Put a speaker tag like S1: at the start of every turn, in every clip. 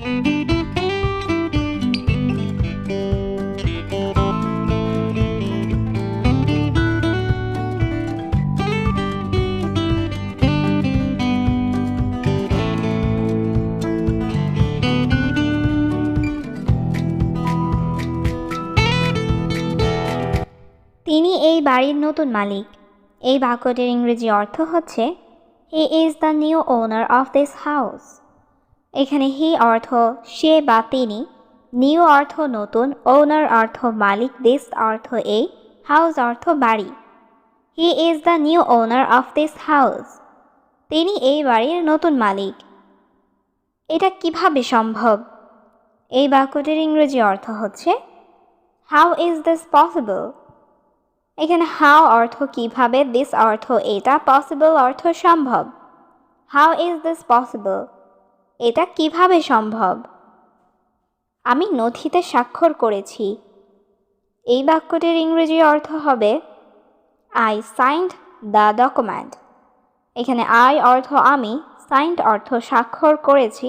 S1: তিনি এই বাড়ির নতুন মালিক। এই বাক্যটির ইংরেজি অর্থ হচ্ছে he is the new owner of this house. এখানে হি অর্থ সে বা তিনি, নিউ অর্থ নতুন, ওনার অর্থ মালিক, দিস অর্থ এই, হাউস অর্থ বাড়ি। He is the new owner of this house. তিনি এই বাড়ির নতুন মালিক। এটা কিভাবে সম্ভব? এই বাক্যটির ইংরেজি অর্থ হচ্ছে হাউ ইজ দিস পসিবল। এখানে হাউ অর্থ কিভাবে, দিস অর্থ এটা, পসিবল অর্থ সম্ভব। হাউ ইজ দিস পসিবল, এটা কিভাবে সম্ভব? আমি নথিতে স্বাক্ষর করেছি। এই বাক্যটির ইংরেজি অর্থ হবে আই সাইন্ড দ্য ডকুমেন্ট। এখানে আই অর্থ আমি, সাইন্ড অর্থ স্বাক্ষর করেছি,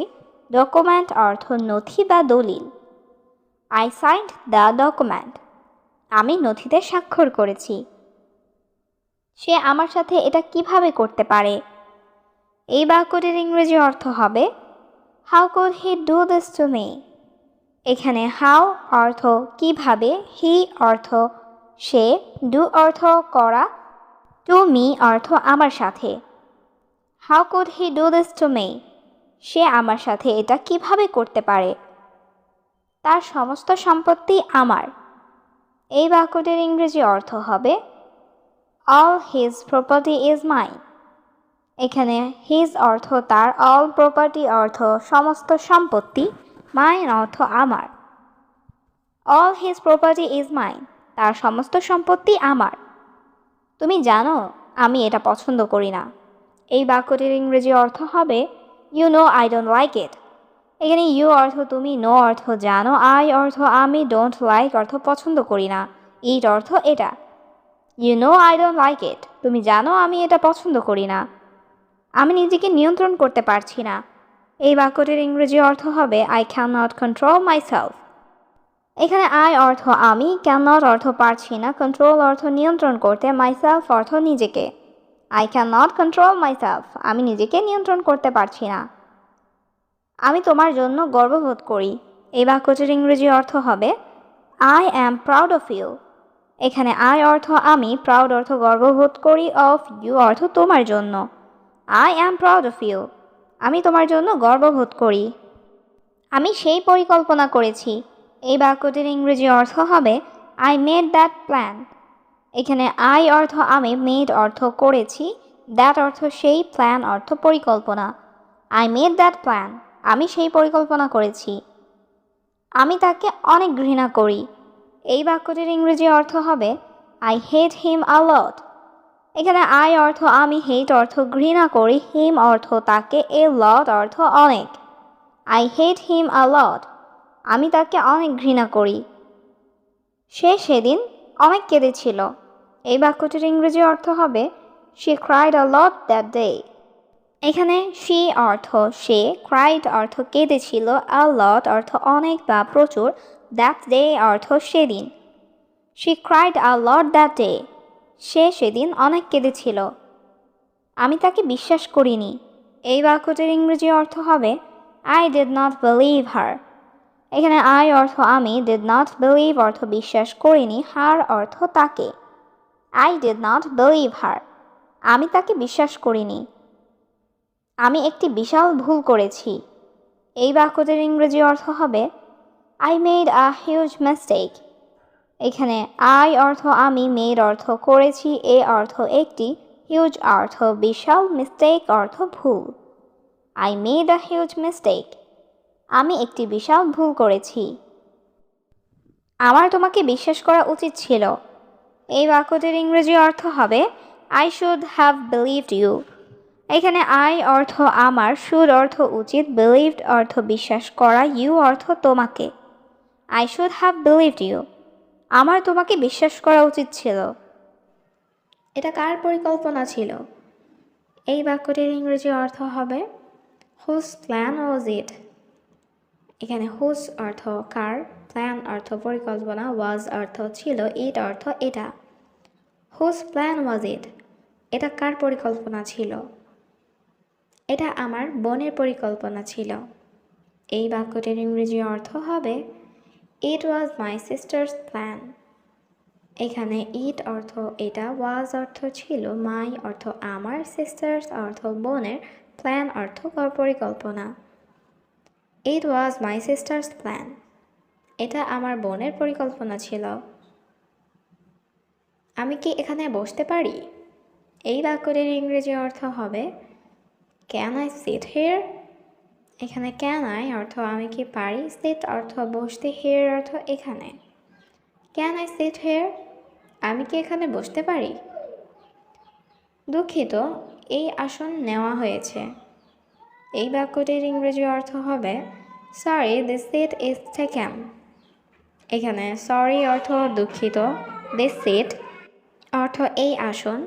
S1: ডকুমেন্ট অর্থ নথি বা দলিল। আই সাইন্ড দ্য ডকুমেন্ট, আমি নথিতে স্বাক্ষর করেছি। সে আমার সাথে এটা কিভাবে করতে পারে? এই বাক্যটির ইংরেজি অর্থ হবে how could he do this to me. এখানে হাউ অর্থ কিভাবে, হি অর্থ সে, ডু অর্থ করা, টু মি অর্থ আমার সাথে। How could he do this to me, সে আমার সাথে এটা কিভাবে করতে পারে? তার সমস্ত সম্পত্তি আমার। এই বাক্যটির ইংরেজি অর্থ হবে all his property is mine. এখানে হিজ অর্থ তার, অল প্রপার্টি অর্থ সমস্ত সম্পত্তি, মাইন অর্থ আমার। All his property is mine, তার সমস্ত সম্পত্তি আমার। তুমি জানো আমি এটা পছন্দ করি না। এই বাক্যটির ইংরেজি অর্থ হবে you know I don't like it. এখানে ইউ অর্থ তুমি, নো অর্থ জানো, আই অর্থ আমি, ডোন্ট লাইক অর্থ পছন্দ করি না, ইট অর্থ এটা। You know I don't like it, তুমি জানো আমি এটা পছন্দ করি না। আমি নিজেকে নিয়ন্ত্রণ করতে পারছি না। এই বাক্যটির ইংরেজি অর্থ হবে I can not control myself. এখানে আই অর্থ আমি, ক্যান নট অর্থ পারছি না, কন্ট্রোল অর্থ নিয়ন্ত্রণ করতে, মাইসেলফ অর্থ নিজেকে। I can not control myself, আমি নিজেকে নিয়ন্ত্রণ করতে পারছি না। আমি তোমার জন্য গর্ববোধ করি। এই বাক্যটির ইংরেজি অর্থ হবে I am proud of you. এখানে আই অর্থ আমি, প্রাউড অর্থ গর্ববোধ করি, অফ ইউ অর্থ তোমার জন্য। I am proud of you, আমি তোমার জন্য গর্ববোধ করি। আমি সেই পরিকল্পনা করেছি। এই বাক্যটির ইংরেজি অর্থ হবে আই মেড দ্যাট প্ল্যান। এখানে আই অর্থ আমি, মেড অর্থ করেছি, দ্যাট অর্থ সেই, প্ল্যান অর্থ পরিকল্পনা। আই মেড দ্যাট প্ল্যান, আমি সেই পরিকল্পনা করেছি। আমি তাকে অনেক ঘৃণা করি। এই বাক্যটির ইংরেজি অর্থ হবে আই হেট হিম আ লট। এখানে আই অর্থ আমি, হেট অর্থ ঘৃণা করি, হিম অর্থ তাকে, এ লট অর্থ অনেক। আই হেট হিম আ লট, আমি তাকে অনেক ঘৃণা করি। সে সেদিন অনেক কেঁদেছিল। এই বাক্যটির ইংরেজি অর্থ হবে she cried a lot that day. এখানে শি অর্থ সে, ক্রাইড অর্থ কেঁদেছিল, আ লট অর্থ অনেক বা প্রচুর, দ্যাট ডে অর্থ সেদিন। She cried a lot that day, সে সেদিন অনেক কেঁদেছিল। আমি তাকে বিশ্বাস করিনি। এই বাক্যটির ইংরেজি অর্থ হবে I did not believe her. এখানে আই অর্থ আমি, ডিড নট বিলিভ অর্থ বিশ্বাস করিনি, হার অর্থ তাকে। I did not believe her, আমি তাকে বিশ্বাস করিনি। আমি একটি বিশাল ভুল করেছি। এই বাক্যটির ইংরেজি অর্থ হবে I made a huge mistake. এখানে আই অর্থ আমি, মেড অর্থ করেছি, এ অর্থ একটি, হিউজ অর্থ বিশাল, মিস্টেক অর্থ ভুল। I made a huge mistake, আমি একটি বিশাল ভুল করেছি। আমার তোমাকে বিশ্বাস করা উচিত ছিল। এই বাক্যটির ইংরেজি অর্থ হবে I should have believed you. এখানে আই অর্থ আমার, শুড অর্থ উচিত, বিলিভড অর্থ বিশ্বাস করা, ইউ অর্থ তোমাকে। I should have believed you, আমার তোমাকে বিশ্বাস করা উচিত ছিল। এটা কার পরিকল্পনা ছিল? এই বাক্যটির ইংরেজি অর্থ হবে হুজ প্ল্যান ওয়াজ ইট। এখানে হুজ অর্থ কার, প্ল্যান অর্থ পরিকল্পনা, ওয়াজ অর্থ ছিল, ইট অর্থ এটা। হুজ প্ল্যান ওয়াজ ইট? এটা কার পরিকল্পনা ছিল? এটা আমার বোনের পরিকল্পনা ছিল। এই বাক্যটির ইংরেজি অর্থ হবে ইট ওয়াজ মাই সিস্টার্স প্ল্যান। এখানে ইট অর্থ এটা, ওয়াজ অর্থ ছিল, মাই অর্থ আমার, সিস্টার্স অর্থ বোনের, প্ল্যান অর্থ পরিকল্পনা। ইট ওয়াজ মাই সিস্টার্স প্ল্যান। এটা আমার বোনের পরিকল্পনা ছিল। আমি কি এখানে বসতে পারি? এই বাক্যটির ইংরেজি অর্থ হবে ক্যান আই সিট হিয়ার? এখানে ক্যান আই অর্থ আমি কি পারি, সিট অর্থ বসতে, হিয়ার অর্থ এখানে। Can I sit here? আমি কি এখানে বসতে পারি? দুঃখিত, এই আসন নেওয়া হয়েছে। এই বাক্যটির ইংরেজি অর্থ হবে sorry this seat is taken. এখানে সরি অর্থ দুঃখিত, দিস সিট অর্থ এই আসন,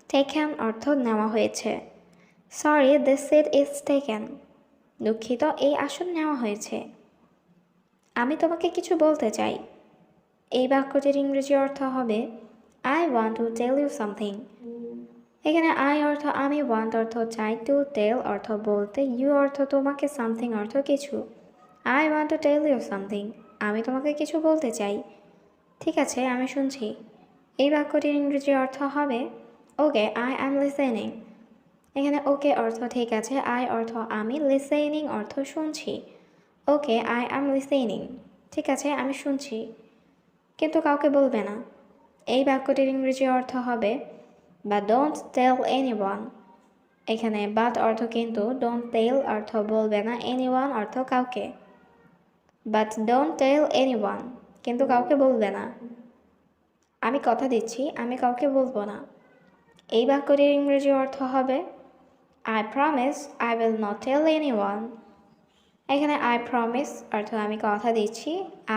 S1: টেকেন অর্থ নেওয়া হয়েছে। Sorry this seat is taken. দুঃখিত, এই আসন নেওয়া হয়েছে। আমি তোমাকে কিছু বলতে চাই। এই বাক্যটির ইংরেজি অর্থ হবে I want to tell you something. এখানে আই অর্থ আমি, ওয়ান্ট অর্থ চাই, টু টেল অর্থ বলতে, ইউ অর্থ তোমাকে, সামথিং অর্থ কিছু। I want to tell you something. আমি তোমাকে কিছু বলতে চাই। ঠিক আছে, আমি শুনছি। এই বাক্যটির ইংরেজি অর্থ হবে ওকে আই অ্যাম লিসেনিং। এখানে ওকে অর্থ ঠিক আছে, আই অর্থ আমি, লিসেনিং অর্থ শুনছি। Okay I am listening. ঠিক আছে, আমি শুনছি। কিন্তু কাউকে বলবে না। এই বাক্যটির ইংরেজি অর্থ হবে বা ডোন্ট টেল এনিওয়ান। এখানে বাট অর্থ কিন্তু, ডোন্ট টেল অর্থ বলবে না, এনিওয়ান অর্থ কাউকে। বাট ডোন্ট টেল এনিওয়ান, কিন্তু কাউকে বলবে না। আমি কথা দিচ্ছি, আমি কাউকে বলবো না। এই বাক্যটির ইংরেজি অর্থ হবে I promise I will not tell anyone. এখানে আই প্রমিস অর্থ আমি কথা দিচ্ছি,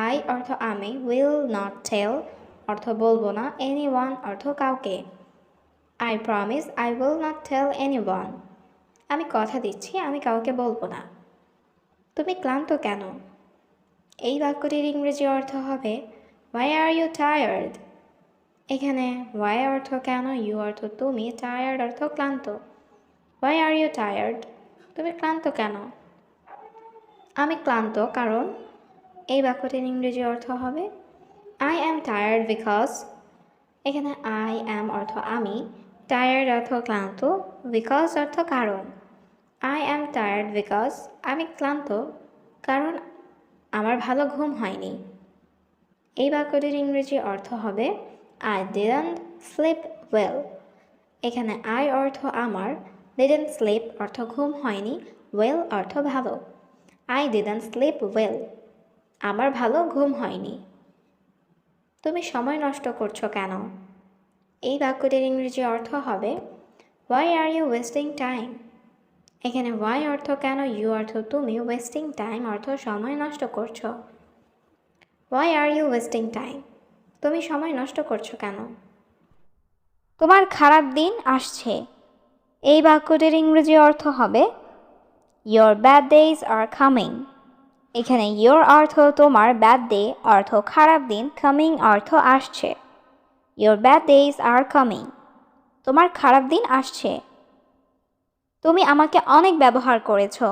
S1: আই অর্থ আমি, উইল নট টেল অর্থ বলবো না, এনিওয়ান অর্থ কাউকে। I promise I will not tell anyone. আমি কথা দিচ্ছি, আমি কাউকে বলবো না। তুমি ক্লান্ত কেন? এই বাক্যটির ইংরেজি অর্থ হবে হোয়াই আর ইউ টায়ার্ড। এখানে হোয়াই অর্থ কেন, ইউ অর্থ তুমি, টায়ার্ড অর্থ ক্লান্ত। Why are you tired? তুমি ক্লান্ত কেন? আমি ক্লান্ত কারণ। এই বাক্যটির ইংরেজি অর্থ হবে আই অ্যাম টায়ার্ড বিকজ। এখানে আই অ্যাম অর্থ আমি, টায়ার্ড অর্থ ক্লান্ত, বিকজ অর্থ কারণ। আই অ্যাম টায়ার্ড বিকজ আমি ক্লান্ত কারণ আমার ভালো ঘুম হয়নি। এই বাক্যটির ইংরেজি অর্থ হবে আই ডিডন্ট স্লিপ ওয়েল। এখানে আই অর্থ আমার, ডিডন্ট স্লিপ অর্থ ঘুম হয়নি, ওয়েল অর্থ ভালো। আই ডিডন্ট স্লিপ ওয়েল, আমার ভালো ঘুম হয়নি। তুমি সময় নষ্ট করছো কেন? এই বাক্যটির ইংরেজি অর্থ হবে why are you wasting time. এখানে হোয়াই অর্থ কেন, ইউ অর্থ তুমি, ওয়েস্টিং টাইম অর্থ সময় নষ্ট করছো। Why are you wasting time? তুমি সময় নষ্ট করছো কেন? তোমার খারাপ দিন আসছে। এই বাক্যটির ইংরেজি অর্থ হবে your bad days are coming. এখানে ইয়োর অর্থ তোমার, ব্যাড ডে অর্থ খারাপ দিন, কামিং অর্থ আসছে। Your bad days are coming, তোমার খারাপ দিন আসছে। তুমি আমাকে অনেক ব্যবহার করেছো।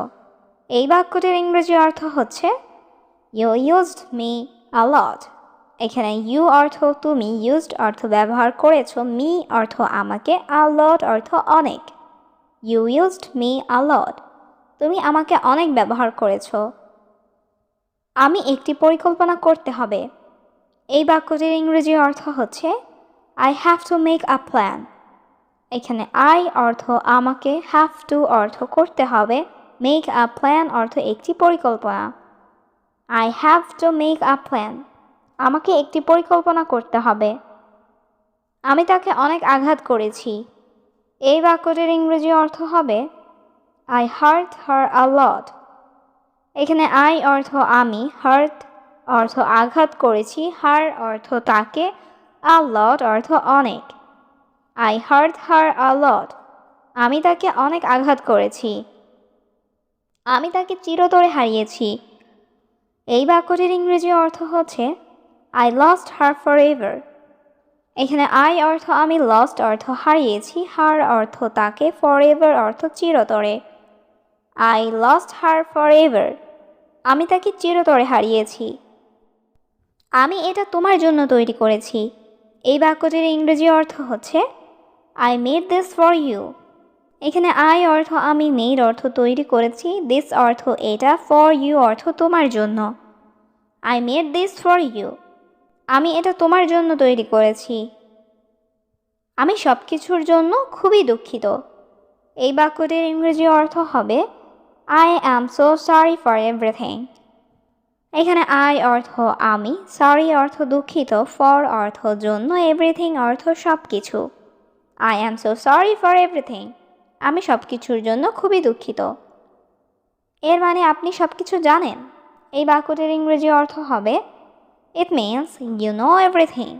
S1: এই বাক্যটির ইংরেজি অর্থ হচ্ছে ইউ ইউজড মি আ লট। এখানে ইউ অর্থ তুমি, ইউজড অর্থ ব্যবহার করেছো, মি অর্থ আমাকে, আ লট অর্থ অনেক। ইউ ইউজড মি আ লট, তুমি আমাকে অনেক ব্যবহার করেছো। আমি একটি পরিকল্পনা করতে হবে। এই বাক্যটির ইংরেজি অর্থ হচ্ছে I have to make a plan. এখানে আই অর্থ আমাকে, হ্যাভ টু অর্থ করতে হবে, মেক আ প্ল্যান অর্থ একটি পরিকল্পনা। I have to make a plan, আমাকে একটি পরিকল্পনা করতে হবে। আমি তাকে অনেক আঘাত করেছি। এই বাক্যটির ইংরেজি অর্থ হবে আই হার্ট হার আ লট। এখানে আই অর্থ আমি, হার্ট অর্থ আঘাত করেছি, হার অর্থ তাকে, আ লট অর্থ অনেক। আই হার্ট হার আ লট, আমি তাকে অনেক আঘাত করেছি। আমি তাকে চিরতরে হারিয়েছি। এই বাক্যটির ইংরেজি অর্থ হচ্ছে I lost her for ever. এখানে আই অর্থ আমি, লস্ট অর্থ হারিয়েছি, হার অর্থ তাকে, ফর এভার অর্থ চিরতরে। I lost her for ever, আমি তাকে চিরতরে হারিয়েছি। আমি এটা তোমার জন্য তৈরি করেছি। এই বাক্যটির ইংরেজি অর্থ হচ্ছে I made this for you. এখানে আই অর্থ আমি, মেড অর্থ তৈরি করেছি, দিস অর্থ এটা, ফর ইউ অর্থ তোমার জন্য। I made this for you, আমি এটা তোমার জন্য তৈরি করেছি। আমি সব কিছুর জন্য খুবই দুঃখিত। এই বাক্যটির ইংরেজি অর্থ হবে I am so sorry for everything. এখানে আই অর্থ আমি, সরি অর্থ দুঃখিত, ফর অর্থ জন্য, এভরিথিং অর্থ সব কিছু। I am so sorry for everything, আমি সব কিছুর জন্য খুবই দুঃখিত। এর মানে আপনি সব কিছু জানেন। এই বাক্যটির ইংরেজি অর্থ হবে it means you know everything.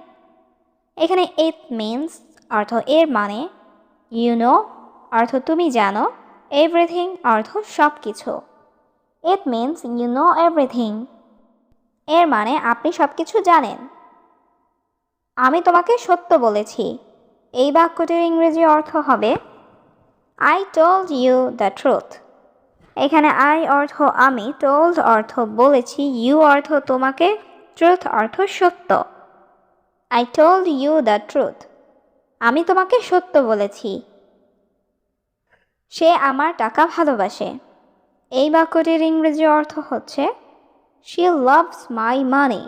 S1: এখানে ইট মিনস অর্থ এর মানে, ইউ নো অর্থ তুমি জানো, এভরিথিং অর্থ সব কিছু। It means you know everything, এর মানে আপনি সব কিছু জানেন। আমি তোমাকে সত্য বলেছি। এই বাক্যটির ইংরেজি অর্থ হবে I told you the truth. এখানে আই অর্থ আমি, টোল্ড অর্থ বলেছি, ইউ অর্থ তোমাকে, ট্রুথ অর্থ সত্য। I told you the truth, আমি তোমাকে সত্য বলেছি। সে আমার টাকা ভালোবাসে। এই বাক্যটির ইংরেজি অর্থ হচ্ছে শি লাভস মাই মানি।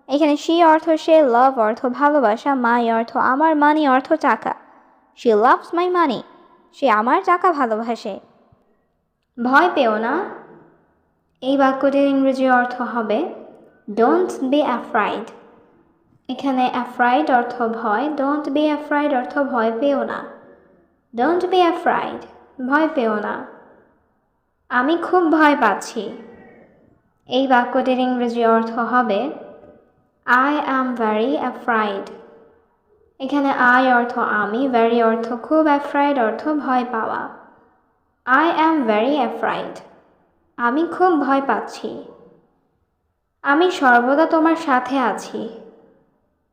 S1: এখানে শি অর্থ সে, লাভ অর্থ ভালোবাসা, মাই অর্থ আমার, মানি অর্থ টাকা। শি লাভস মাই মানি, সে আমার টাকা ভালোবাসে। ভয় পেও না। এই বাক্যটির ইংরেজি অর্থ হবে ডোন্ট বি অ্যাফ্রাইড। এখানে অ্যাফ্রাইড অর্থ ভয়, ডোন্ট বি অ্যাফ্রাইড অর্থ ভয় পেও না। ডোন্ট বি অ্যাফ্রাইড, ভয় পেও না। আমি খুব ভয় পাচ্ছি। এই বাক্যটির ইংরেজি অর্থ হবে আই অ্যাম ভেরি অ্যাফ্রাইড। এখানে আই অর্থ আমি, ভেরি অর্থ খুব, অ্যাফ্রাইড অর্থ ভয় পাওয়া। আই অ্যাম ভেরি অ্যাফ্রাইড, আমি খুব ভয় পাচ্ছি। আমি সর্বদা তোমার সাথে আছি।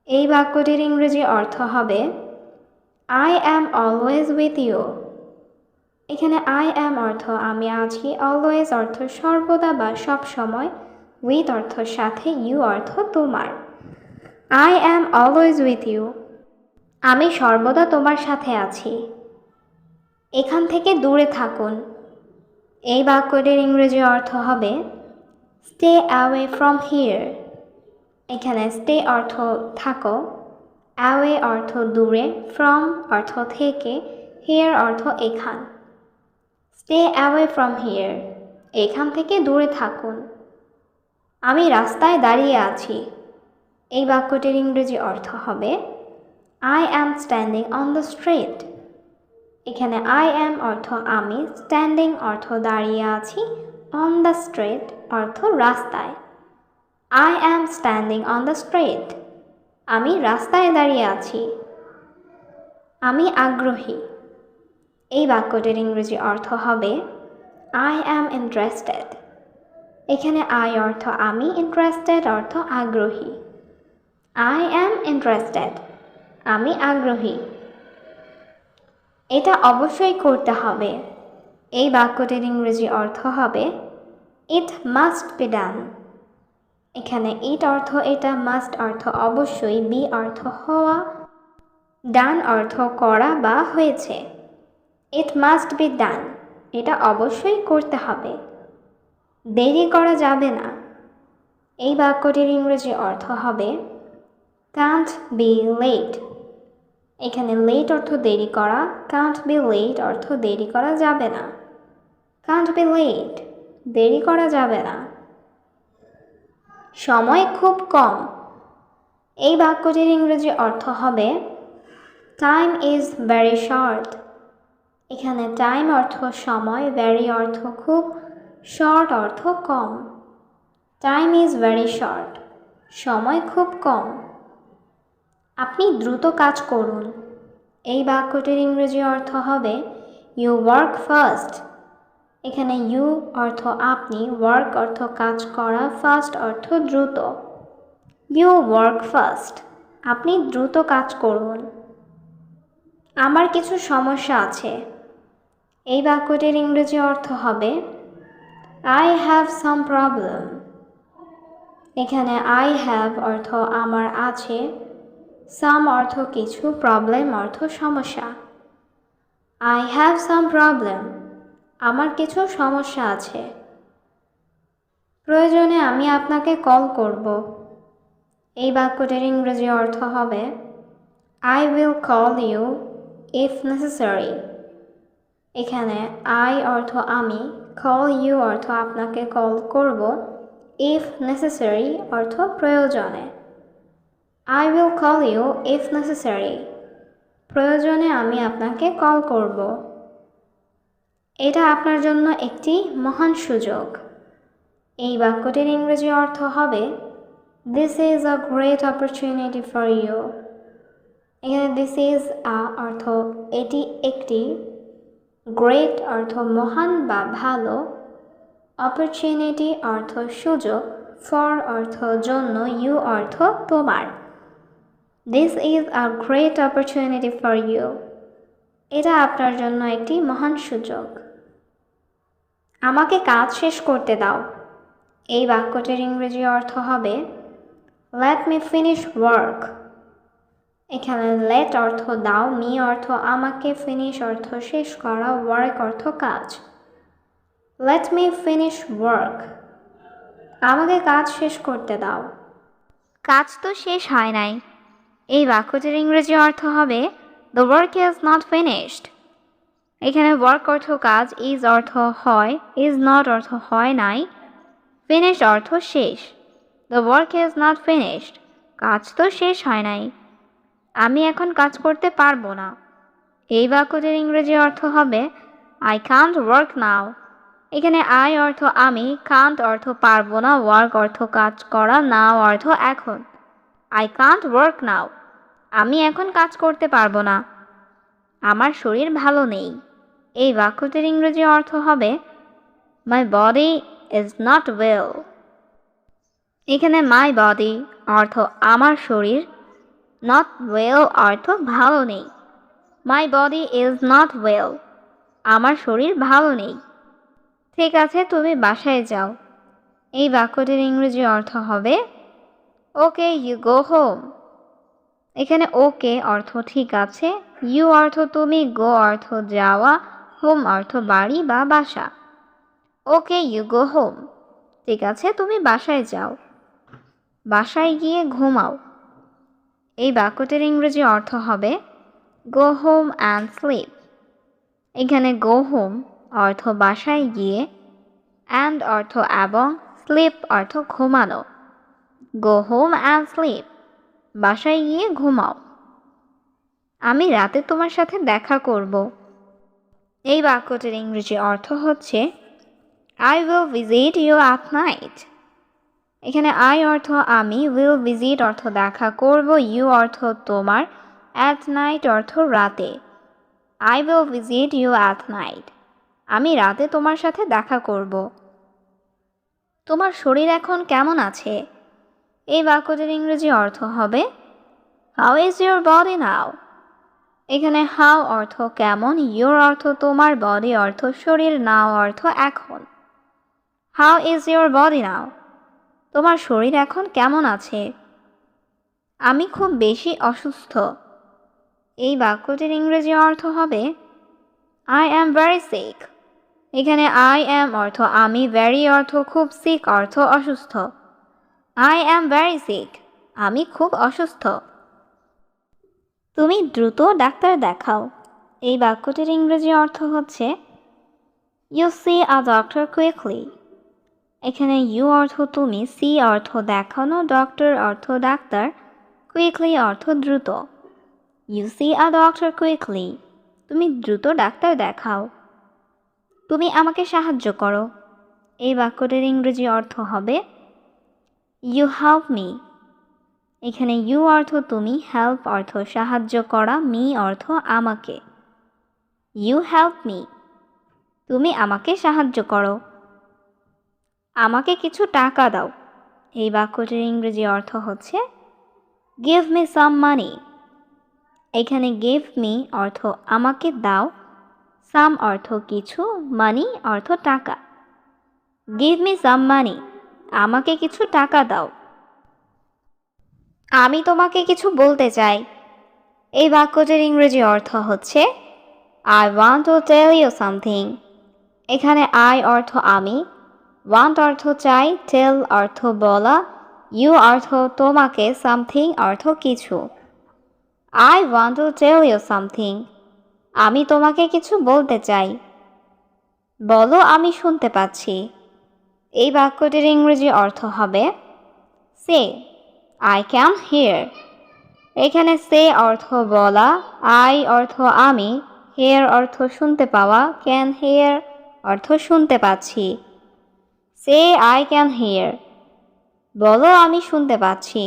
S1: এই বাক্যটির ইংরেজি অর্থ হবে I am always with you. এখানে আই অ্যাম অর্থ আমি আছি, অলওয়েজ অর্থ সর্বদা বা সব সময়, উইথ অর্থ সাথে, ইউ অর্থ তোমার। I am always with you, আমি সর্বদা তোমার সাথে আছি। এখান থেকে দূরে থাকুন। এই বাক্যটির ইংরেজি অর্থ হবে স্টে অ্যাওয়ে ফ্রম হিয়ার। এখানে স্টে অর্থ থাকো, অ্যাওয়ে অর্থ দূরে, ফ্রম অর্থ থেকে, হিয়ার অর্থ এখান। স্টে অ্যাওয়ে ফ্রম হিয়ার, এখান থেকে দূরে থাকুন। আমি রাস্তায় দাঁড়িয়ে আছি। এই বাক্যটির ইংরেজি অর্থ হবে I am standing on the street. এখানে আই অ্যাম অর্থ আমি, স্ট্যান্ডিং অর্থ দাঁড়িয়ে আছি, অন দ্য স্ট্রিট অর্থ রাস্তায়। I am standing on the street, আমি রাস্তায় দাঁড়িয়ে আছি। আমি আগ্রহী। এই বাক্যটির ইংরেজি অর্থ হবে আই অ্যাম ইন্টারেস্টেড। এখানে আই অর্থ আমি, ইন্টারেস্টেড অর্থ আগ্রহী। আই অ্যাম ইন্টারেস্টেড, আমি আগ্রহী। এটা অবশ্যই করতে হবে। এই বাক্যটির ইংরেজি অর্থ হবে ইট মাস্ট বি ডান। এখানে ইট অর্থ এটা, মাস্ট অর্থ অবশ্যই, বি অর্থ হওয়া, ডান অর্থ করা বা হয়েছে। ইট মাস্ট বি ডান, এটা অবশ্যই করতে হবে। দেরি করা যাবে না। এই বাক্যটির ইংরেজি অর্থ হবে কান্ট বি লেট। এখানে লেট অর্থ দেরি করা, কান্ট বি লেট অর্থ দেরি করা যাবে না। কান্ট বি লেট, দেরি করা যাবে না। সময় খুব কম। এই বাক্যটির ইংরেজি অর্থ হবে টাইম ইজ ভেরি শর্ট। এখানে টাইম অর্থ সময়, ভেরি অর্থ খুব, শর্ট অর্থ কম। টাইম ইজ ভেরি শর্ট, সময় খুব কম। আপনি দ্রুত কাজ করুন। এই বাক্যটির ইংরেজি অর্থ হবে ইউ ওয়ার্ক ফাস্ট। এখানে ইউ অর্থ আপনি, ওয়ার্ক অর্থ কাজ করা, ফাস্ট অর্থ দ্রুত। ইউ ওয়ার্ক ফাস্ট, আপনি দ্রুত কাজ করুন। আমার কিছু সমস্যা আছে। এই বাক্যটির ইংরেজি অর্থ হবে আই হ্যাভ সাম প্রবলেম। এখানে আই হ্যাভ অর্থ আমার আছে, সাম অর্থ কিছু, প্রবলেম অর্থ সমস্যা। আই হ্যাভ সাম প্রবলেম, আমার কিছু সমস্যা আছে। প্রয়োজনে আমি আপনাকে কল করব। এই বাক্যটির ইংরেজি অর্থ হবে I will call you if necessary. এখানে আই অর্থ আমি, কল ইউ অর্থ আপনাকে কল করব, ইফ নেসেসারি অর্থ প্রয়োজনে। I will call you if necessary, প্রয়োজনে আমি আপনাকে কল করব। এটা আপনার জন্য একটি মহান সুযোগ। এই বাক্যটির ইংরেজি অর্থ হবে this is a great opportunity for you. এখানে দিস ইজ আ অর্থ এটি একটি, গ্রেট অর্থ মহান বা ভালো, অপরচুনিটি অর্থ সুযোগ, ফর অর্থ জন্য, ইউ অর্থ তোমার। This is a great opportunity for you, এটা আপনার জন্য একটি মহান সুযোগ। আমাকে কাজ শেষ করতে দাও। এই বাক্যটির ইংরেজি অর্থ হবে লেট মি ফিনিশ ওয়ার্ক। এখানে লেট অর্থ দাও, মি অর্থ আমাকে, ফিনিশ অর্থ শেষ করা, ওয়ার্ক অর্থ কাজ। লেট মি ফিনিশ ওয়ার্ক, আমাকে কাজ শেষ করতে দাও। কাজ তো শেষ হয় নাই। এই বাক্যটির ইংরেজি অর্থ হবে the work is not finished. এখানে ওয়ার্ক অর্থ কাজ, ইজ অর্থ হয়, ইজ নট অর্থ হয় নাই, ফিনিশ অর্থ শেষ। The work is not finished, কাজ তো শেষ হয় নাই। আমি এখন কাজ করতে পারবো না। এই বাক্যটির ইংরেজি অর্থ হবে আই কান্ট ওয়ার্ক নাও। এখানে আই অর্থ আমি, কান্ট অর্থ পারবো না, ওয়ার্ক অর্থ কাজ করা, নাও অর্থ এখন। আই কান্ট ওয়ার্ক নাও, আমি এখন কাজ করতে পারবো না। আমার শরীর ভালো নেই। এই বাক্যটির ইংরেজি অর্থ হবে my body is not well. এখানে মাই বডি অর্থ আমার শরীর, নট ওয়েল অর্থ ভালো নেই। My body is not well, আমার শরীর ভালো নেই। ঠিক আছে, তুমি বাসায় যাও। এই বাক্যটির ইংরেজি অর্থ হবে ওকে ইউ গো হোম। এখানে ওকে অর্থ ঠিক আছে, ইউ অর্থ তুমি, গো অর্থ যাওয়া, হোম অর্থ বাড়ি বা বাসা। ওকে ইউ গো হোম, ঠিক আছে তুমি বাসায় যাও। বাসায় গিয়ে ঘুমাও। এই বাক্যটির ইংরেজি অর্থ হবে গো হোম অ্যান্ড স্লিপ। এখানে গো হোম অর্থ বাসায় গিয়ে, অ্যান্ড অর্থ এবং, স্লিপ অর্থ ঘুমানো। গো হোম অ্যান্ড স্লিপ, বাসায় গিয়ে ঘুমাও। আমি রাতে তোমার সাথে দেখা করব। এই বাক্যটির ইংরেজি অর্থ হচ্ছে I will visit you at night. এখানে আই অর্থ আমি, উইল ভিজিট অর্থ দেখা করব, ইউ অর্থ তোমার, অ্যাট নাইট অর্থ রাতে। I will visit you at night, আমি রাতে তোমার সাথে দেখা করব। তোমার শরীর এখন কেমন আছে? এই বাক্যটির ইংরেজি অর্থ হবে হাউ ইজ ইউর বডি নাও। এখানে হাউ অর্থ কেমন, ইউর অর্থ তোমার, বডি অর্থ শরীর, নাও অর্থ এখন। হাউ ইজ ইউর বডি নাও, তোমার শরীর এখন কেমন আছে? আমি খুব বেশি অসুস্থ। এই বাক্যটির ইংরেজি অর্থ হবে আই অ্যাম ভেরি সিক। এখানে আই অ্যাম অর্থ আমি, ভেরি অর্থ খুব, সিক অর্থ অসুস্থ। আই অ্যাম ভেরি সিক, আমি খুব অসুস্থ। তুমি দ্রুত ডাক্তার দেখাও। এই বাক্যটির ইংরেজি অর্থ হচ্ছে you see a doctor quickly. এখানে ইউ অর্থ তুমি, সি অর্থ দেখানো, ডক্টর অর্থ ডাক্তার, কুইকলি অর্থ দ্রুত। You see a doctor quickly, তুমি দ্রুত ডাক্তার দেখাও। তুমি আমাকে সাহায্য করো। এই বাক্যটির ইংরেজি অর্থ হবে ইউ হেল্প মি। এখানে ইউ অর্থ তুমি, হেল্প অর্থ সাহায্য করা, মি অর্থ আমাকে। ইউ হেল্প মি, তুমি আমাকে সাহায্য করো। আমাকে কিছু টাকা দাও। এই বাক্যটির ইংরেজি অর্থ হচ্ছে গিভ মি সাম মানি। এখানে গিভ মি অর্থ আমাকে দাও, সাম অর্থ কিছু, মানি অর্থ টাকা। গিভ মি সাম মানি, আমাকে কিছু টাকা দাও। আমি তোমাকে কিছু বলতে চাই। এই বাক্যটির ইংরেজি অর্থ হচ্ছে I want to tell you something. এখানে আই অর্থ আমি, ওয়ান্ট অর্থ চাই, টেল অর্থ বলা, ইউ অর্থ তোমাকে, সামথিং অর্থ কিছু। I want to tell you something, আমি তোমাকে কিছু বলতে চাই। বলো, আমি শুনতে পাচ্ছি। এই বাক্যটির ইংরেজি অর্থ হবে সে, আই ক্যান হিয়ার। এখানে সে অর্থ বলা, আই অর্থ আমি, হিয়ার অর্থ শুনতে পাওয়া, ক্যান হিয়ার অর্থ শুনতে পাচ্ছি। সে আই ক্যান হিয়ার, বলো আমি শুনতে পাচ্ছি।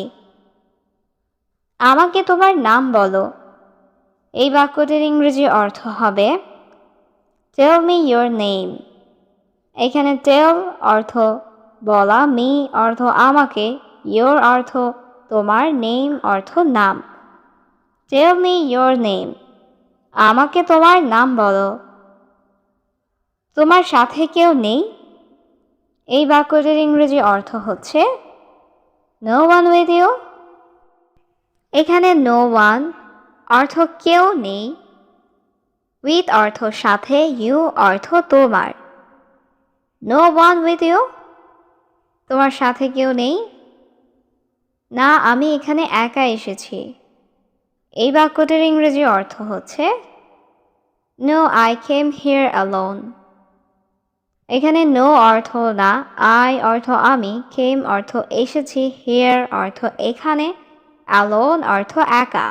S1: আমাকে তোমার নাম বলো। এই বাক্যটির ইংরেজি অর্থ হবে টেল মি ইয়োর নেম। এখানে টেল অর্থ বলা, মি অর্থ আমাকে, ইয়োর অর্থ তোমার, নেম অর্থ নাম। টেল মি ইয়োর নেম, আমাকে তোমার নাম বলো। তোমার সাথে কেউ নেই। এই বাক্যটির ইংরেজি অর্থ হচ্ছে নো ওয়ান উইথ ইউ। এখানে নো ওয়ান অর্থ কেউ নেই, উইথ অর্থ সাথে, ইউ অর্থ তোমার। নো ওয়ান উইথ ইউ, তোমার সাথে কেউ নেই। না, আমি এখানে একা এসেছি। এই বাক্যটির ইংরেজি অর্থ হচ্ছে no I came here alone. এখানে নো অর্থ না, আই অর্থ আমি, কেম অর্থ এসেছি, হিয়ার অর্থ এখানে, অ্যালোন অর্থ একা।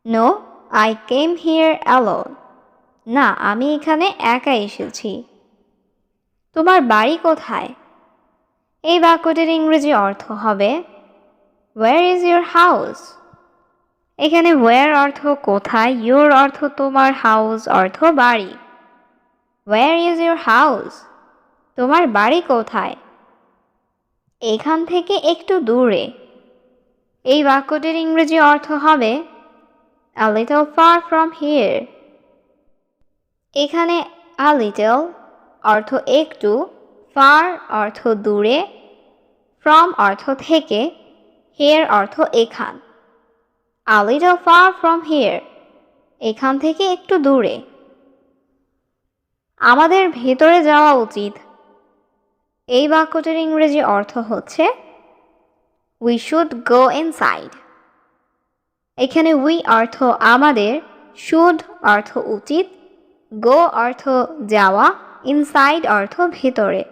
S1: No I came here alone, না আমি এখানে একা এসেছি। তোমার বাড়ি কোথায়? এই বাক্যটির ইংরেজি অর্থ হবে ওয়্যার ইজ ইউর হাউস। এখানে ওয়্যার অর্থ কোথায়, ইউর অর্থ তোমার, হাউস অর্থ বাড়ি। ওয়্যার ইজ ইউর হাউস, তোমার বাড়ি কোথায়? এখান থেকে একটু দূরে। এই বাক্যটির ইংরেজি অর্থ হবে a little far from here। এখানে a little অর্থ একটু, far অর্থ দূরে, from অর্থ থেকে, here অর্থ এখান। a little far from here, এখান থেকে একটু দূরে। আমাদের ভেতরে যাওয়া উচিত। এই বাক্যটির ইংরেজি অর্থ হচ্ছে we should go inside। এখানে we অর্থ আমাদের, should অর্থ উচিত, go অর্থ যাওয়া, inside অর্থ ভেতরে।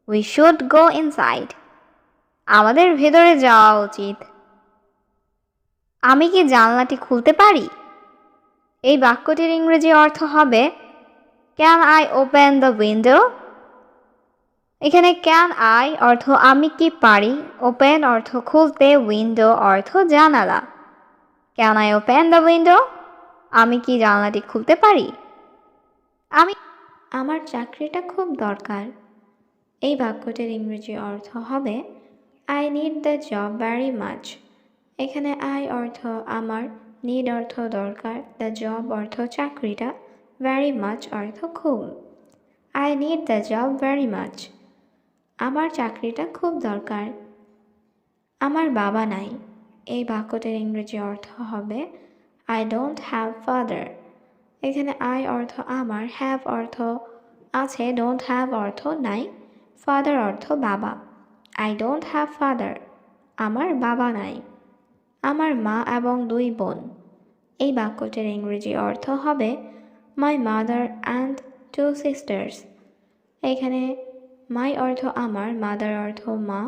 S1: we should go inside, আমাদের ভেতরে যাওয়া উচিত। আমি কি জানলাটি খুলতে পারি? এই বাক্যটির ইংরেজি অর্থ হবে can I open the window. এখানে ক্যান আই অর্থ আমি কি পারি, ওপেন অর্থ খুলতে, উইন্ডো অর্থ জানালা। Can I open the window, আমি কি জানলাটি খুলতে পারি? আমার চাকরিটা খুব দরকার। এই বাক্যটির ইংরেজি অর্থ হবে I need the job very much. এখানে আই অর্থ আমার, নিড অর্থ দরকার, দ্য জব অর্থ চাকরিটা, ভ্যারি মাচ অর্থ খুব। I need the job very much, আমার চাকরিটা খুব দরকার। আমার বাবা নাই। এই বাক্যটির ইংরেজি অর্থ হবে আই ডোন্ট হ্যাভ ফাদার। এখানে আই অর্থ আমার, হ্যাভ অর্থ আছে, ডোন্ট হ্যাভ অর্থ নাই, ফাদার অর্থ বাবা। আই ডোন্ট হ্যাভ ফাদার, আমার বাবা নাই। আমার মা এবং দুই বোন। এই বাক্যটির ইংরেজি অর্থ হবে my mother and two sisters. এখানে মাই অর্থ আমার, মাদার অর্থ মা,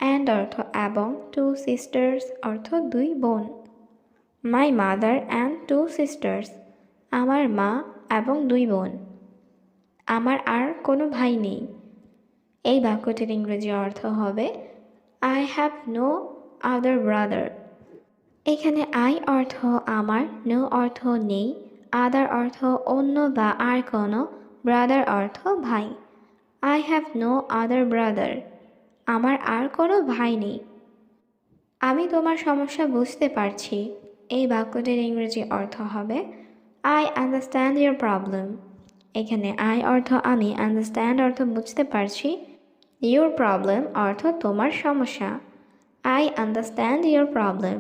S1: অ্যান্ড অর্থ এবং, টু সিস্টার্স অর্থ দুই বোন। My mother and two sisters, আমার মা এবং দুই বোন। আমার আর কোনো ভাই নেই। এই বাক্যটির ইংরেজি অর্থ হবে I have no other brother. এখানে আই অর্থ আমার, নো অর্থ নেই, আদার অর্থ অন্য বা আর কোনো, ব্রাদার অর্থ ভাই। I have no other brother, আমার আর কোনো ভাই নেই। আমি তোমার সমস্যা বুঝতে পারছি। এই বাক্যটির ইংরেজি অর্থ হবে আই আন্ডারস্ট্যান্ড ইয়োর প্রবলেম। এখানে আই অর্থ আমি, আন্ডারস্ট্যান্ড অর্থ বুঝতে পারছি, ইয়োর প্রবলেম অর্থ তোমার সমস্যা। আই আন্ডারস্ট্যান্ড ইয়োর প্রবলেম,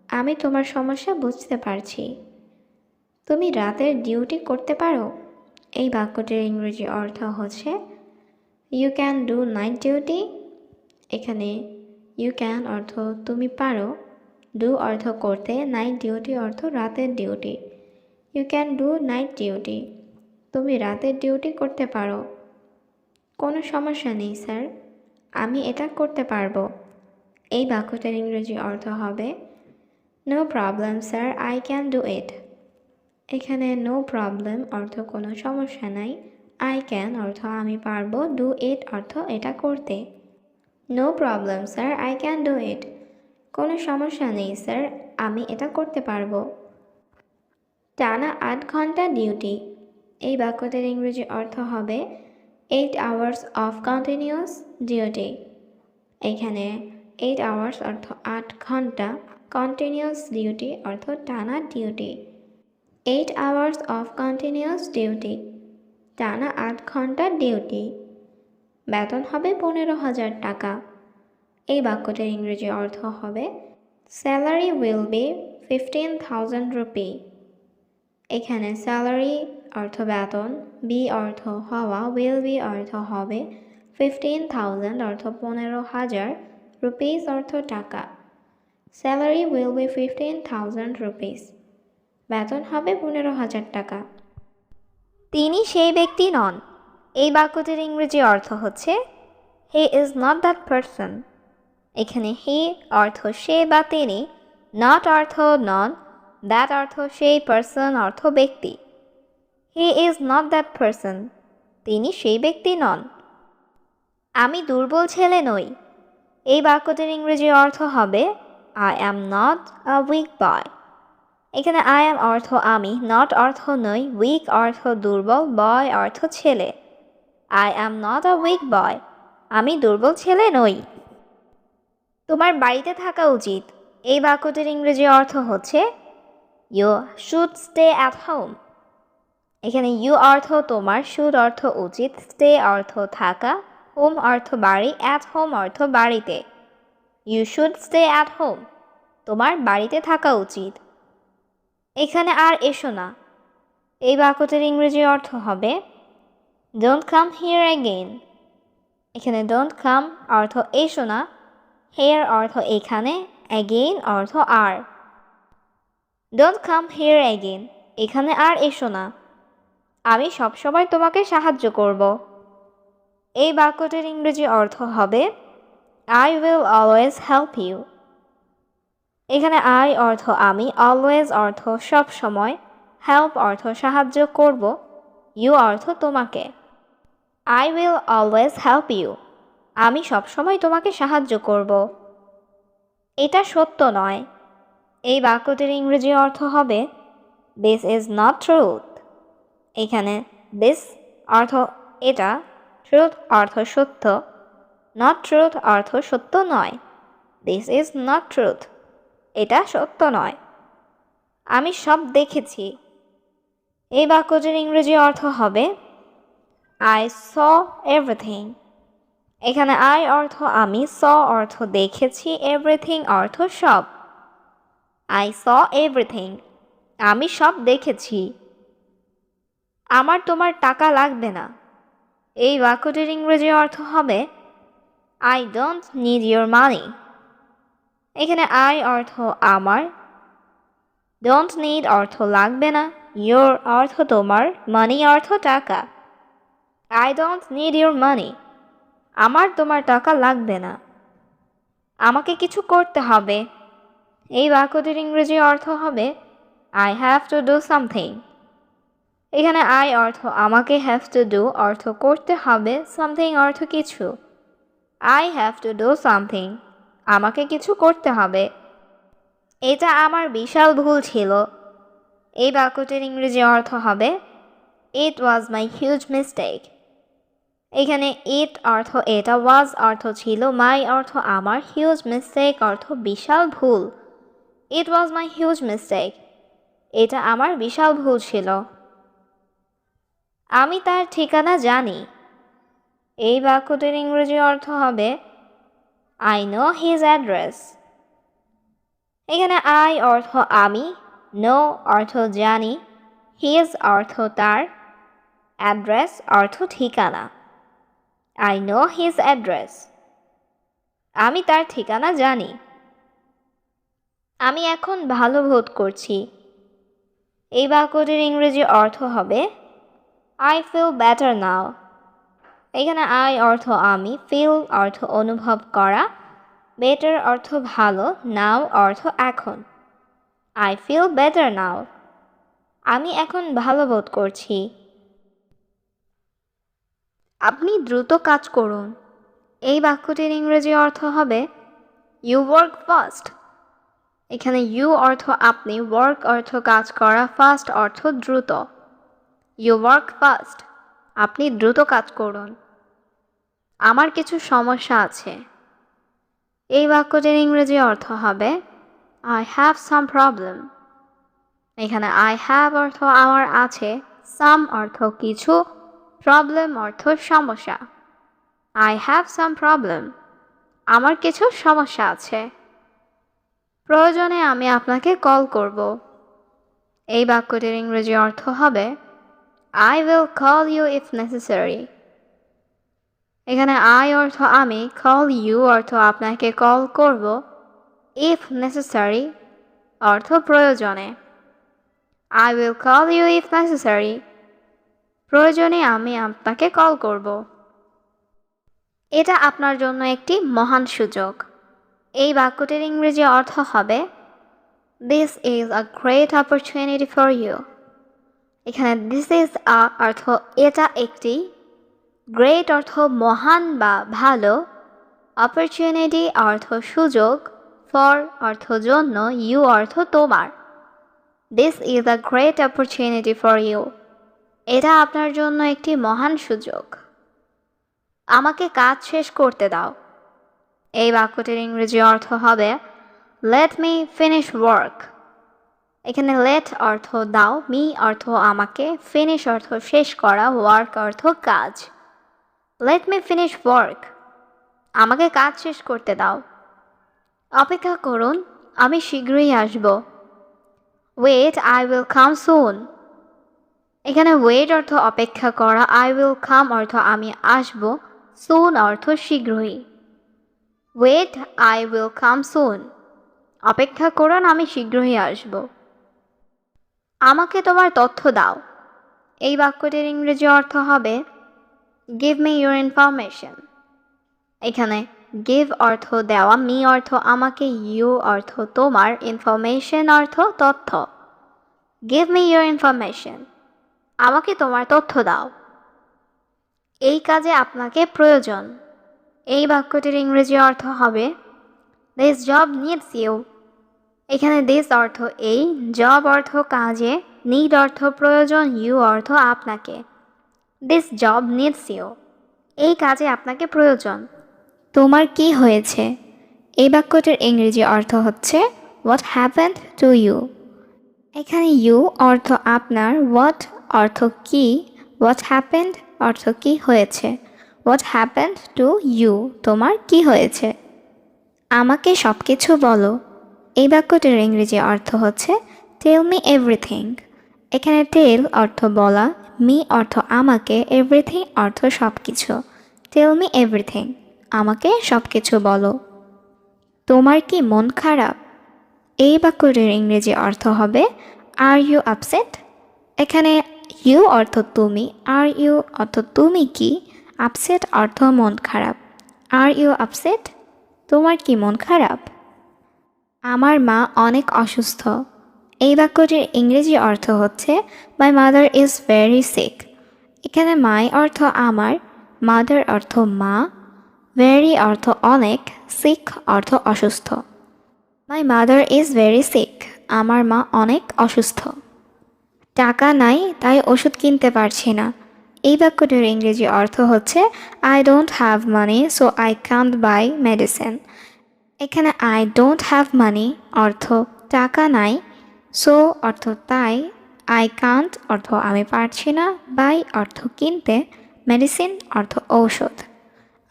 S1: আমি তোমার সমস্যা বুঝতে পারছি। তুমি রাতের ডিউটি করতে পারো। এই বাক্যটির ইংরেজি অর্থ হচ্ছে you can do night duty. এখানে ইউ ক্যান অর্থ তুমি পারো, ডু অর্থ করতে, নাইট ডিউটি অর্থ রাতের duty. You can do night duty, তুমি রাতের ডিউটি করতে পারো। কোনো সমস্যা নেই স্যার, আমি এটা করতে পারবো। এই বাক্যটার ইংরেজি অর্থ হবে no problem sir, I can do it. এখানে নো প্রবলেম অর্থ কোনো সমস্যা নাই, আই ক্যান অর্থ আমি পারবো, ডু ইট অর্থ এটা করতে। No problem sir, I can do it, কোনো সমস্যা নেই স্যার, আমি এটা করতে পারবো। টানা ৮ ঘন্টা ডিউটি। এই বাক্যটির ইংরেজি অর্থ হবে 8 hours অফ কন্টিনিউয়াস ডিউটি। এখানে 8 hours অর্থ ৮ ঘন্টা, কন্টিনিউয়াস ডিউটি অর্থ টানা duty. 8 hours of continuous duty, টানা ৮ ঘন্টা ডিউটি। বেতন হবে 15,000 টাকা। এই বাক্যটির ইংরেজি অর্থ হবে স্যালারি উইল বি 15,000 রুপি। এখানে স্যালারি অর্থ বেতন, বি অর্থ হওয়া, উইল বি অর্থ হবে, 15,000 অর্থ 15,000, রুপিস অর্থ টাকা। স্যালারি উইল বি 15,000 রুপিস, বেতন হবে 15,000 টাকা। তিনি সেই ব্যক্তি নন। এই বাক্যটির ইংরেজি অর্থ হচ্ছে he is not that person. এখানে হি অর্থ সে বা তিনি, নট অর্থ নন, দ্যাট অর্থ সেই, পারসন অর্থ ব্যক্তি। He is not that person, তিনি সেই ব্যক্তি নন। আমি দুর্বল ছেলে নই। এই বাক্যটির ইংরেজি অর্থ হবে I am not a weak boy. এখানে আই অ্যাম অর্থ আমি, নট অর্থ নই, উইক অর্থ দুর্বল, বয় অর্থ ছেলে। I am not a weak boy, আমি দুর্বল ছেলে নই। তোমার বাড়িতে থাকা উচিত। এই বাক্যটির ইংরেজি অর্থ হচ্ছে you should stay at home. এখানে ইউ অর্থ তোমার, শুড অর্থ উচিত, স্টে অর্থ থাকা, হোম অর্থ বাড়ি, অ্যাট হোম অর্থ বাড়িতে। You should stay at home, তোমার বাড়িতে থাকা উচিত। এখানে আর এসো না। এই বাক্যটির ইংরেজি অর্থ হবে ডোন্ট কাম হিয়ার অ্যাগেইন। এখানে ডোন্ট কাম অর্থ এসো না, হিয়ার অর্থ এখানে, অ্যাগেইন অর্থ আর। ডোন্ট কাম হিয়ার অ্যাগেইন, এখানে আর এসো না। আমি সবসময় তোমাকে সাহায্য করব। এই বাক্যটির ইংরেজি অর্থ হবে I will always help you. এখানে আই অর্থ আমি, অলওয়েজ অর্থ সব সময়, হেল্প অর্থ সাহায্য করব, ইউ অর্থ তোমাকে। I will always help you, আমি সবসময় তোমাকে সাহায্য করব। এটা সত্য নয়। এই বাক্যটির ইংরেজি অর্থ হবে দিস ইজ নট ট্রুথ। এখানে দিস অর্থ এটা, ট্রুথ অর্থ সত্য, নট ট্রুথ অর্থ সত্য নয়। দিস ইজ নট ট্রুথ, এটা সত্য নয়। আমি সব দেখেছি। এই বাক্যটির ইংরেজি অর্থ হবে আই স এভরিথিং। এখানে আই অর্থ আমি, স অর্থ দেখেছি, এভরিথিং অর্থ সব। আই স এভরিথিং, আমি সব দেখেছি। আমার তোমার টাকা লাগবে না। এই বাক্যটির ইংরেজি অর্থ হবে আই ডোন্ট নিড ইয়োর মানি। এখানে আই অর্থ আমার, ডোন্ট নিড অর্থ লাগবে না, ইয়োর অর্থ তোমার, মানি অর্থ টাকা। আই ডোন্ট নিড ইয়োর মানি, আমার তোমার টাকা লাগবে না। আমাকে কিছু করতে হবে। এই বাক্যটির ইংরেজি অর্থ হবে I have to do something. এখানে আই অর্থ আমাকে, হ্যাভ টু ডু অর্থ করতে হবে, সামথিং অর্থ কিছু। I have to do something, আমাকে কিছু করতে হবে। এটা আমার বিশাল ভুল ছিল। এই বাক্যটির ইংরেজি অর্থ হবে ইট ওয়াজ মাই হিউজ মিস্টেক। এখানে ইট অর্থ এটা, ওয়াজ অর্থ ছিল, মাই অর্থ আমার, হিউজ মিস্টেক অর্থ বিশাল ভুল। ইট ওয়াজ মাই হিউজ মিস্টেক, এটা আমার বিশাল ভুল ছিল। আমি তার ঠিকানা জানি। এই বাক্যটির ইংরেজি অর্থ হবে আই নো হিজ অ্যাড্রেস। এখানে আই অর্থ আমি, নো অর্থ জানি, হিজ অর্থ তার, অ্যাড্রেস অর্থ ঠিকানা। আই নো হিজ অ্যাড্রেস, আমি তার ঠিকানা জানি। আমি এখন ভালো বোধ করছি। এই বাক্যটির ইংরেজি অর্থ হবে আই ফিল বেটার নাও। এখানে আই অর্থ আমি, ফিল অর্থ অনুভব করা, বেটার অর্থ ভালো, নাও অর্থ এখন। আই ফিল বেটার নাও, আমি এখন ভালো বোধ করছি। আপনি দ্রুত কাজ করুন। এই বাক্যটির ইংরেজি অর্থ হবে ইউ ওয়ার্ক ফাস্ট। এখানে ইউ অর্থ আপনি, ওয়ার্ক অর্থ কাজ করা, ফাস্ট অর্থ দ্রুত। ইউ ওয়ার্ক ফাস্ট, আপনি দ্রুত কাজ করুন। আমার কিছু সমস্যা আছে। এই বাক্যটির ইংরেজি অর্থ হবে আই হ্যাভ সাম প্রবলেম। এখানে আই হ্যাভ অর্থ আমার আছে, সাম অর্থ কিছু, প্রবলেম অর্থ সমস্যা। আই হ্যাভ সাম প্রবলেম, আমার কিছু সমস্যা আছে। প্রয়োজনে আমি আপনাকে কল করব। এই বাক্যটির ইংরেজি অর্থ হবে I will call you if necessary. এখানে আই অর্থ আমি, কল ইউ অর্থ আপনাকে কল করব, ইফ নেসেসারি অর্থ প্রয়োজনে। I will call you if necessary, প্রয়োজনে আমি আপনাকে কল করব। এটা আপনার জন্য একটি মহান সুযোগ। এই বাক্যটির ইংরেজি অর্থ হবে this is a great opportunity for you. এখানে দিস ইজ আ অর্থ এটা একটি, গ্রেট অর্থ মহান বা ভালো, অপরচুনিটি অর্থ সুযোগ, ফর অর্থ জন্য, ইউ অর্থ তোমার। This is a great opportunity for you, এটা আপনার জন্য একটি মহান সুযোগ। আমাকে কাজ শেষ করতে দাও। এই বাক্যটির ইংরেজি অর্থ হবে লেট মি ফিনিশ ওয়ার্ক। এখানে লেট অর্থ দাও, মি অর্থ আমাকে, ফিনিশ অর্থ শেষ করা, ওয়ার্ক অর্থ কাজ। লেট মি ফিনিশ ওয়ার্ক, আমাকে কাজ শেষ করতে দাও। অপেক্ষা করুন, আমি শীঘ্রই আসব। ওয়েট, আই উইল কাম সুন। এখানে ওয়েট অর্থ অপেক্ষা করা, আই উইল কাম অর্থ আমি আসব, সুন অর্থ শীঘ্রই। ওয়েট, আই উইল কাম সুন, অপেক্ষা করুন, আমি শীঘ্রই আসব। আমাকে তোমার তথ্য দাও। এই বাক্যটির ইংরেজি অর্থ হবে গিভ মি ইউর ইনফরমেশন। এখানে গিভ অর্থ দেওয়া, মি অর্থ আমাকে, ইউ অর্থ তোমার, ইনফরমেশন অর্থ তথ্য। গিভ মি ইউর ইনফরমেশন, আমাকে তোমার তথ্য দাও। এই কাজে আপনাকে প্রয়োজন। এই বাক্যটির ইংরেজি অর্থ হবে দিস জব নিডস ইউ। এখানে দিস অর্থ এই, জব অর্থ কাজে, নিড অর্থ প্রয়োজন, ইউ অর্থ আপনাকে। দিস জব নিডস ইউ, এই কাজে আপনাকে প্রয়োজন। তোমার কি হয়েছে? এই বাক্যটির ইংরেজি অর্থ হচ্ছে হোয়াট হ্যাপেন্ড টু ইউ। এখানে ইউ অর্থ আপনার, হোয়াট অর্থ কি, হোয়াট হ্যাপেন্ড অর্থ কি হয়েছে। হোয়াট হ্যাপেন্ড টু ইউ, তোমার কি হয়েছে? আমাকে সব কিছু বলো। এই বাক্যটির ইংরেজি অর্থ হচ্ছে টেল মি এভরিথিং। এখানে টেল অর্থ বলা, মি অর্থ আমাকে, এভরিথিং অর্থ সব কিছু। টেল মি এভরিথিং, আমাকে সব কিছু বলো। তোমার কি মন খারাপ? এই বাক্যটির ইংরেজি অর্থ হবে আর ইউ আপসেট। এখানে ইউ অর্থ তুমি, আর ইউ অর্থ তুমি কি, আপসেট অর্থ মন খারাপ। আর ইউ আপসেট, তোমার কি মন খারাপ? আমার মা অনেক অসুস্থ। এই বাক্যটির ইংরেজি অর্থ হচ্ছে my mother is very sick. এখানে মাই অর্থ আমার, মাদার অর্থ মা, ভেরি অর্থ অনেক, সিক অর্থ অসুস্থ। My mother is very sick, আমার মা অনেক অসুস্থ। টাকা নাই তাই ওষুধ কিনতে পারছি না। এই বাক্যটির ইংরেজি অর্থ হচ্ছে I don't have money so I can't by medicine. এখানে আই ডোন্ট হ্যাভ মানি অর্থ টাকা নাই, সো অর্থ তাই, আই কান্ট অর্থ আমি পারছি না, বাই অর্থ কিনতে, মেডিসিন অর্থ ঔষধ।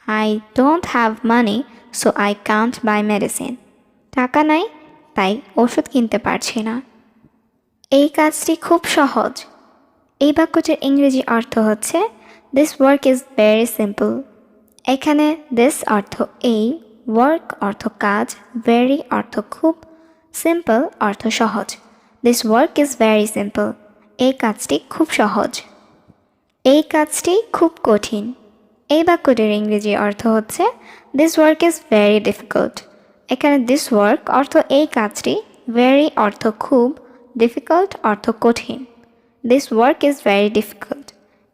S1: I don't have money so I can't by medicine. টাকা নাই তাই ওষুধ কিনতে পারছি না। এই কাজটি খুব সহজ। এই বাক্যটির ইংরেজি অর্থ হচ্ছে this work is very simple. এখানে দিস অর্থ এই, ওয়ার্ক অর্থ কাজ, ভেরি অর্থ খুব, সিম্পল অর্থ সহজ। This work is very simple. এই কাজটি খুব সহজ। এই কাজটি খুব কঠিন। এই বাক্যটির ইংরেজি অর্থ হচ্ছে this work is very difficult. এখানে দিস ওয়ার্ক অর্থ এই কাজটি, ভেরি অর্থ খুব, ডিফিকাল্ট অর্থ কঠিন। This work is very difficult.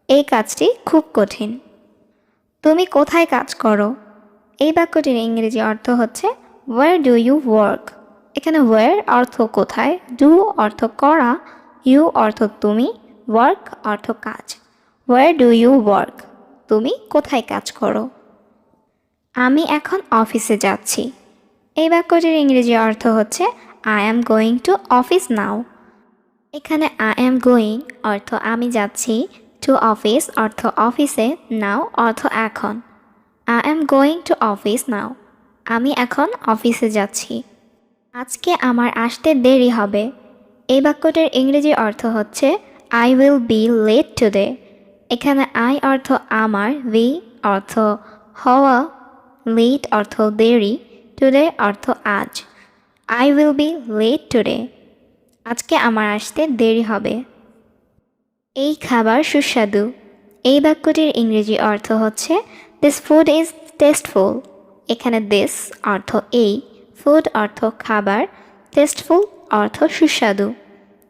S1: এই কাজটি খুব কঠিন। তুমি কোথায় কাজ করো? এই বাক্যটির ইংরেজি অর্থ হচ্ছে ওয়ার ডু ইউ ওয়ার্ক। এখানে ওয়ার অর্থ কোথায়, ডু অর্থ করা, ইউ অর্থ তুমি, ওয়ার্ক অর্থ কাজ। Where do you work? তুমি কোথায় কাজ করো? আমি এখন অফিসে যাচ্ছি। এই বাক্যটির ইংরেজি অর্থ হচ্ছে I am going to office নাও। এখানে আই অ্যাম গোয়িং অর্থ আমি যাচ্ছি, টু অফিস অর্থ অফিসে, নাও অর্থ এখন। I am going to office নাও। আমি এখন অফিসে যাচ্ছি। আজকে আমার আসতে দেরি হবে। এই বাক্যটির ইংরেজি অর্থ হচ্ছে I will be late today. এখানে আই অর্থ আমার, উই অর্থ হওয়া, লেট অর্থ দেরি, টুডে অর্থ আজ। I will be late today. আজকে আমার আসতে দেরি হবে। এই খাবার সুস্বাদু। এই বাক্যটির ইংরেজি অর্থ হচ্ছে দিস ফুড ইজ টেস্টফুল। এখানে দিস অর্থ এই, ফুড অর্থ খাবার, টেস্টফুল অর্থ সুস্বাদু।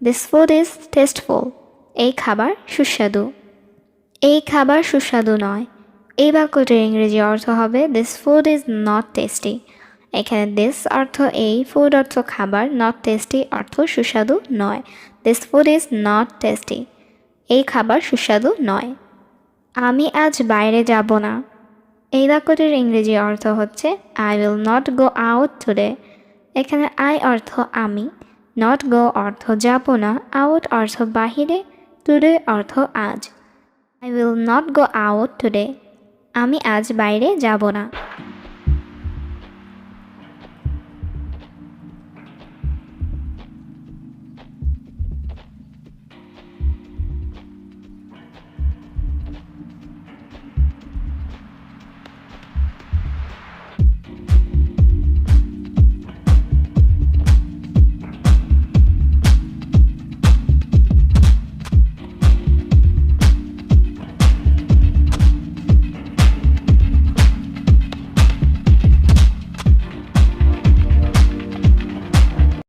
S1: This food is tasteful. এই খাবার সুস্বাদু। এই খাবার সুস্বাদু নয়। এই বাক্যটির ইংরেজি অর্থ হবে this food is not tasty. এখানে দিস অর্থ এই, ফুড অর্থ খাবার, নট টেস্টি অর্থ সুস্বাদু নয়। This food is not tasty. এই খাবার সুস্বাদু নয়। আমি আজ বাইরে যাব না। এই বাক্যটির ইংরেজি অর্থ হচ্ছে I will not go out today. এখানে আই অর্থ আমি, নট গো অর্থ যাব না, আউট অর্থ বাহিরে, টুডে অর্থ আজ। I will not go out today. আমি আজ বাইরে যাব না।